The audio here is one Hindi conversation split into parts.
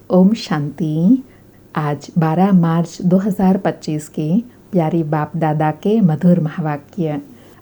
ओम शांति। आज 12 मार्च 2025 के प्यारी बाप दादा के मधुर महावाक्य।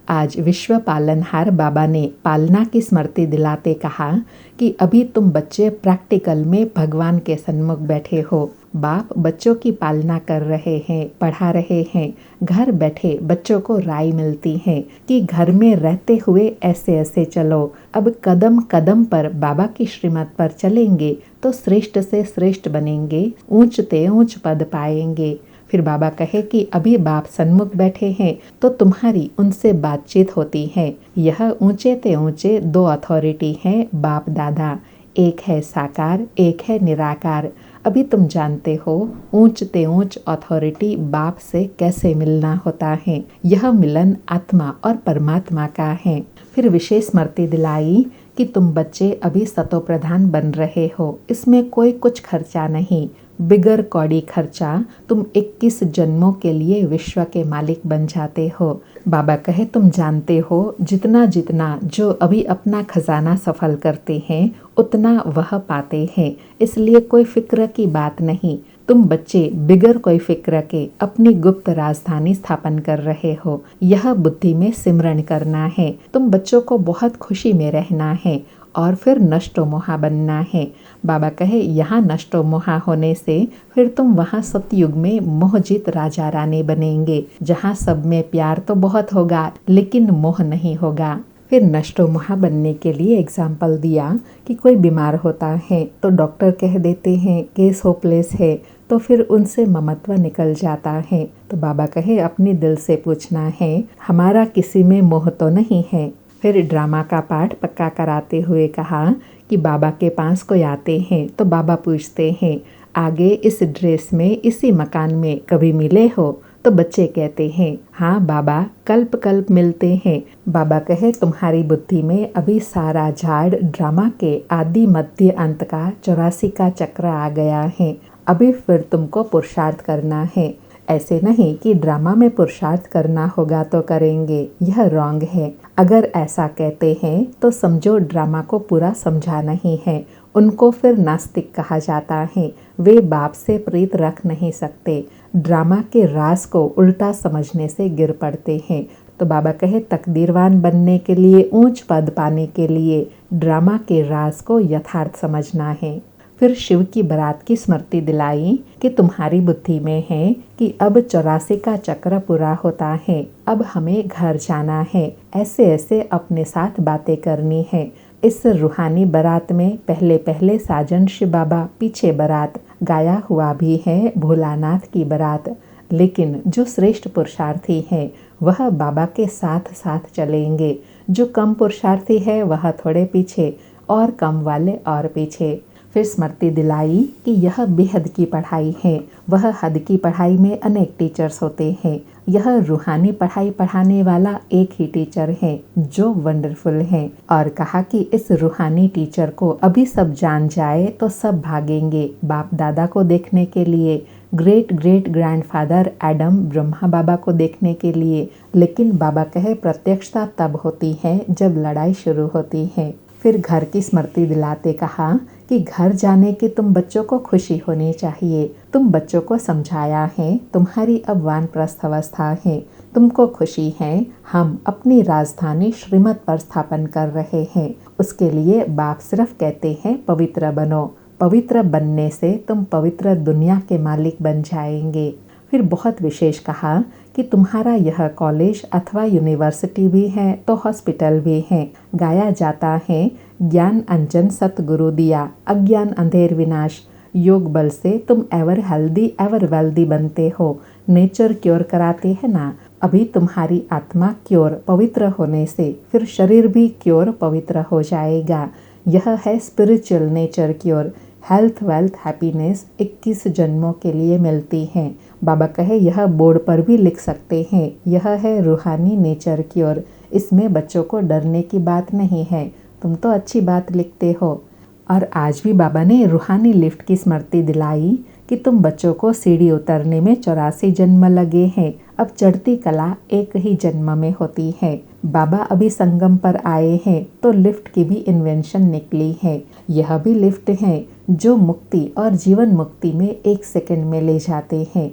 आज विश्व पालनहार बाबा ने पालना की स्मृति दिलाते कहा कि अभी तुम बच्चे प्रैक्टिकल में भगवान के सन्मुख बैठे हो। बाप बच्चों की पालना कर रहे हैं, पढ़ा रहे हैं। घर बैठे बच्चों को राय मिलती है कि घर में रहते हुए ऐसे ऐसे चलो। अब कदम कदम पर बाबा की श्रीमत पर चलेंगे तो श्रेष्ठ से श्रेष्ठ बनेंगे, ऊंचते ऊंच पद पाएंगे। फिर बाबा कहे कि अभी बाप सन्मुख बैठे हैं तो तुम्हारी उनसे बातचीत होती है। यह ऊंचे ते ऊंचे दो अथॉरिटी हैं बाप दादा, एक है साकार, एक है निराकार। अभी तुम जानते हो ऊंच ते ऊंच अथॉरिटी बाप से कैसे मिलना होता है। यह मिलन आत्मा और परमात्मा का है। फिर विशेष स्मृति दिलाई कि तुम बच्चे अभी सतो प्रधान बन रहे हो, इसमें कोई कुछ खर्चा नहीं, बिगर कौड़ी खर्चा तुम 21 जन्मों के लिए विश्व के मालिक बन जाते हो। बाबा कहे तुम जानते हो जितना जितना जो अभी अपना खजाना सफल करते हैं उतना वह पाते हैं, इसलिए कोई फिक्र की बात नहीं। तुम बच्चे बिगर कोई फिक्र के अपनी गुप्त राजधानी स्थापन कर रहे हो। यह बुद्धि में सिमरण करना है। तुम बच्चों को बहुत खुशी में रहना है और फिर नष्टो मोहा बनना है। बाबा कहे यहाँ नष्टो मोहा होने से फिर तुम वहाँ सतयुग में मोहजित राजा रानी बनेंगे, जहाँ सब में प्यार तो बहुत होगा लेकिन मोह नहीं होगा। फिर नष्टो मोहा बनने के लिए एग्जाम्पल दिया कि कोई बीमार होता है तो डॉक्टर कह देते हैं केस होपलेस है, तो फिर उनसे ममत्व निकल जाता है। तो बाबा कहे अपने दिल से पूछना है हमारा किसी में मोह तो नहीं है। फिर ड्रामा का पाठ पक्का कराते हुए कहा कि बाबा के पास कोई आते हैं तो बाबा पूछते हैं आगे इस ड्रेस में इसी मकान में कभी मिले हो, तो बच्चे कहते हैं हाँ बाबा कल्प कल्प मिलते हैं। बाबा कहे तुम्हारी बुद्धि में अभी सारा झाड़ ड्रामा के आदि मध्य अंत का 84 का चक्र आ गया है। अभी फिर तुमको पुरुषार्थ करना है। ऐसे नहीं कि ड्रामा में पुरुषार्थ करना होगा तो करेंगे, यह रॉन्ग है। अगर ऐसा कहते हैं तो समझो ड्रामा को पूरा समझा नहीं है। उनको फिर नास्तिक कहा जाता है, वे बाप से प्रीत रख नहीं सकते। ड्रामा के राज को उल्टा समझने से गिर पड़ते हैं। तो बाबा कहे तकदीरवान बनने के लिए, ऊंच पद पाने के लिए ड्रामा के राज को यथार्थ समझना है। फिर शिव की बारात की स्मृति दिलाई कि तुम्हारी बुद्धि में है कि अब 84 का चक्र पूरा होता है, अब हमें घर जाना है। ऐसे ऐसे अपने साथ बातें करनी है। इस रूहानी बारात में पहले पहले साजन शिव बाबा, पीछे बारात गाया हुआ भी है भोलानाथ की बारात। लेकिन जो श्रेष्ठ पुरुषार्थी है वह बाबा के साथ साथ चलेंगे। जो कम पुरुषार्थी है वह थोड़े पीछे और कम वाले और पीछे। फिर स्मृति दिलाई कि यह बेहद की पढ़ाई है। वह हद की पढ़ाई में अनेक टीचर्स होते हैं। यह रूहानी पढ़ाई पढ़ाने वाला एक ही टीचर है जो वंडरफुल है। और कहा कि इस रूहानी टीचर को अभी सब जान जाए तो सब भागेंगे बाप दादा को देखने के लिए, great great grandfather Adam Brahma Baba को देखने के लिए। लेकिन बाबा कहे प्रत्यक्षता तब होती है जब लड़ाई शुरू होती है। फिर घर की स्मृति दिलाते कहा कि घर जाने की तुम बच्चों को खुशी होनी चाहिए। तुम बच्चों को समझाया है तुम्हारी अब वानप्रस्थ अवस्था है, तुमको खुशी है। हम अपनी राजधानी श्रीमत पर स्थापन कर रहे हैं। उसके लिए बाप सिर्फ कहते हैं पवित्र बनो। पवित्र बनने से तुम पवित्र दुनिया के मालिक बन जाएंगे। फिर बहुत विशेष कहा कि तुम्हारा यह कॉलेज अथवा यूनिवर्सिटी भी है तो हॉस्पिटल भी है। गाया जाता है ज्ञान अंजन सतगुरु दिया, अज्ञान अंधेर विनाश। योग बल से तुम एवर हेल्दी एवर वेल्दी बनते हो। नेचर क्योर कराते हैं ना। अभी तुम्हारी आत्मा क्योर पवित्र होने से फिर शरीर भी क्योर पवित्र हो जाएगा। यह है spiritual nature cure. Health wealth happiness 21 जन्मों के लिए मिलती है। बाबा कहे यह बोर्ड पर भी लिख सकते हैं, यह है रूहानी नेचर क्योर। इसमें बच्चों को डरने की बात नहीं है। तुम तो अच्छी बात लिखते हो। और आज भी बाबा ने रूहानी लिफ्ट की स्मृति दिलाई कि तुम बच्चों को सीढ़ी उतरने में 84 जन्म लगे हैं। अब चढ़ती कला एक ही जन्म में होती है। बाबा अभी संगम पर आए हैं तो लिफ्ट की भी इन्वेंशन निकली है। यह भी लिफ्ट है जो मुक्ति और जीवन मुक्ति में 1 सेकंड में ले जाते हैं।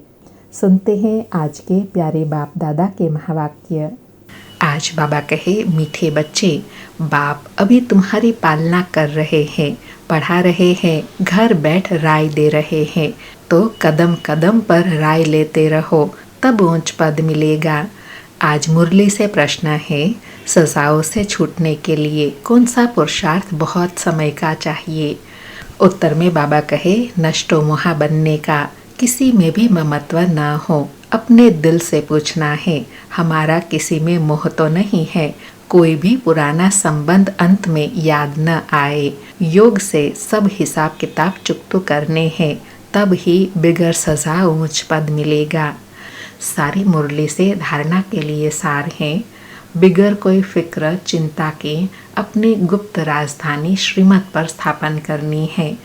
सुनते हैं आज के प्यारे बाप दादा के महावाक्य। आज बाबा कहे, मीठे बच्चे, बाप अभी तुम्हारी पालना कर रहे हैं, पढ़ा रहे हैं, घर बैठ राय दे रहे हैं, तो कदम कदम पर राय लेते रहो, तब ऊंच पद मिलेगा। आज मुरली से प्रश्न है, सजाओं से छूटने के लिए कौन सा पुरुषार्थ बहुत समय का चाहिए? उत्तर में बाबा कहे, नष्टो मोहा बनने का किसी में भी ममत्व न हो। अपने दिल से पूछना है, हमारा किसी में मोह तो नहीं है। कोई भी पुराना संबंध अंत में याद न आए। योग से सब हिसाब किताब चुकतो करने हैं, तब ही बिगर सजा ऊंच पद मिलेगा। सारी मुरली से धारणा के लिए सार है, बिगर कोई फिक्र चिंता के अपनी गुप्त राजधानी श्रीमत पर स्थापन करनी है।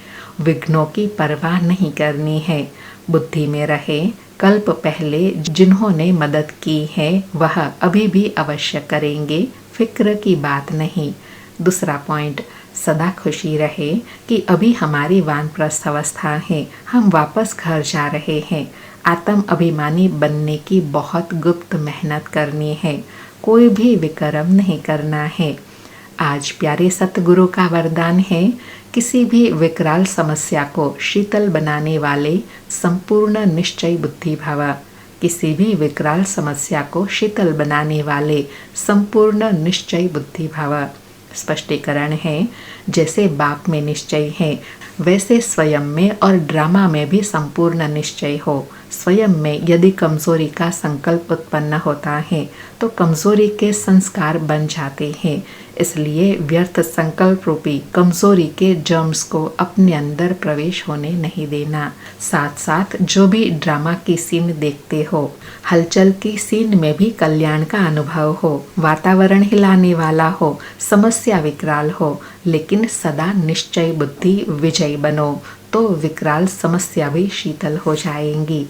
विघ्नों की परवाह नहीं करनी है। बुद्धि में रहे, कल्प पहले जिन्होंने मदद की है वह अभी भी अवश्य करेंगे, फिक्र की बात नहीं। दूसरा पॉइंट, सदा खुशी रहे कि अभी हमारी वानप्रस्थ अवस्था है, हम वापस घर जा रहे हैं। आत्म अभिमानी बनने की बहुत गुप्त मेहनत करनी है, कोई भी विक्रम नहीं करना है। आज प्यारे सतगुरु का वरदान है, किसी भी विकराल समस्या को शीतल बनाने वाले संपूर्ण निश्चय बुद्धि भव। किसी भी विकराल समस्या को शीतल बनाने वाले संपूर्ण निश्चय बुद्धि भव। स्पष्टीकरण है, जैसे बाप में निश्चय है वैसे स्वयं में और ड्रामा में भी संपूर्ण निश्चय हो। स्वयं में यदि कमजोरी का संकल्प उत्पन्न होता है तो कमजोरी के संस्कार बन जाते हैं। इसलिए व्यर्थ संकल्प रूपी कमजोरी के जर्म्स को अपने अंदर प्रवेश होने नहीं देना। साथ साथ जो भी ड्रामा की सीन देखते हो, हलचल की सीन में भी कल्याण का अनुभव हो, वातावरण हिलाने वाला हो, समस्या विकराल हो, लेकिन सदा निश्चय बुद्धि विजयी बनो तो विकराल समस्या भी शीतल हो जाएंगी।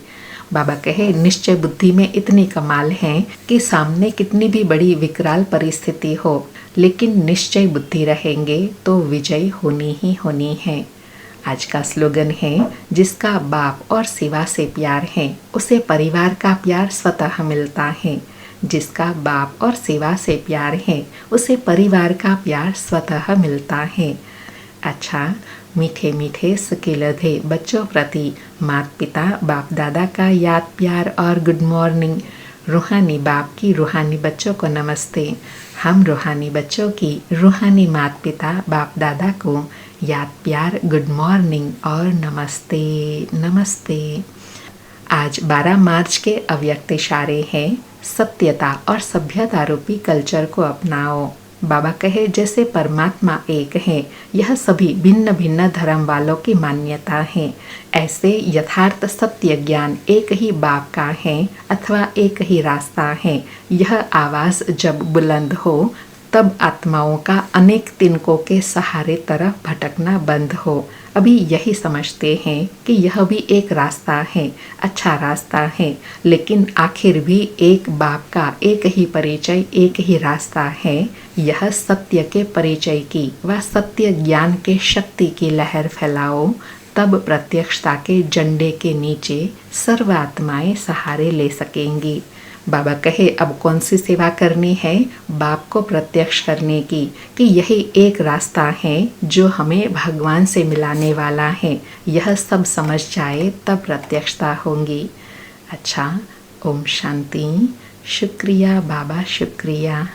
बाबा कहे, निश्चय बुद्धि में इतनी कमाल है कि सामने कितनी भी बड़ी विकराल परिस्थिति हो, लेकिन निश्चय बुद्धि रहेंगे तो विजय होनी ही होनी है। आज का स्लोगन है, जिसका बाप और सेवा से प्यार है उसे परिवार का प्यार स्वतः मिलता है। जिसका बाप और सेवा से प्यार है उसे परिवार का प्यार स्वतः मिलता है। अच्छा, मीठे मीठे सुकीलधे बच्चों प्रति माता पिता बाप दादा का याद प्यार और गुड मॉर्निंग। रूहानी बाप की रूहानी बच्चों को नमस्ते। हम रूहानी बच्चों की रूहानी माता पिता बाप दादा को याद प्यार, गुड मॉर्निंग और नमस्ते नमस्ते। आज 12 मार्च के अव्यक्त इशारे हैं, सत्यता और सभ्यता रूपी कल्चर को अपनाओ। बाबा कहे, जैसे परमात्मा एक है, यह सभी भिन्न भिन्न धर्म वालों की मान्यता है। ऐसे यथार्थ सत्य ज्ञान एक ही बाप का है अथवा एक ही रास्ता है। यह आवाज़ जब बुलंद हो तब आत्माओं का अनेक तिनकों के सहारे तरफ भटकना बंद हो। अभी यही समझते हैं कि यह भी एक रास्ता है, अच्छा रास्ता है, लेकिन आखिर भी एक बाप का एक ही परिचय, एक ही रास्ता है। यह सत्य के परिचय की व सत्य ज्ञान के शक्ति की लहर फैलाओ, तब प्रत्यक्षता के झंडे के नीचे सर्व आत्माएं सहारे ले सकेंगी। बाबा कहे, अब कौन सी सेवा करनी है? बाप को प्रत्यक्ष करने की, कि यही एक रास्ता है जो हमें भगवान से मिलाने वाला है। यह सब समझ जाए तब प्रत्यक्षता होगी। अच्छा, ओम शांति। शुक्रिया बाबा, शुक्रिया।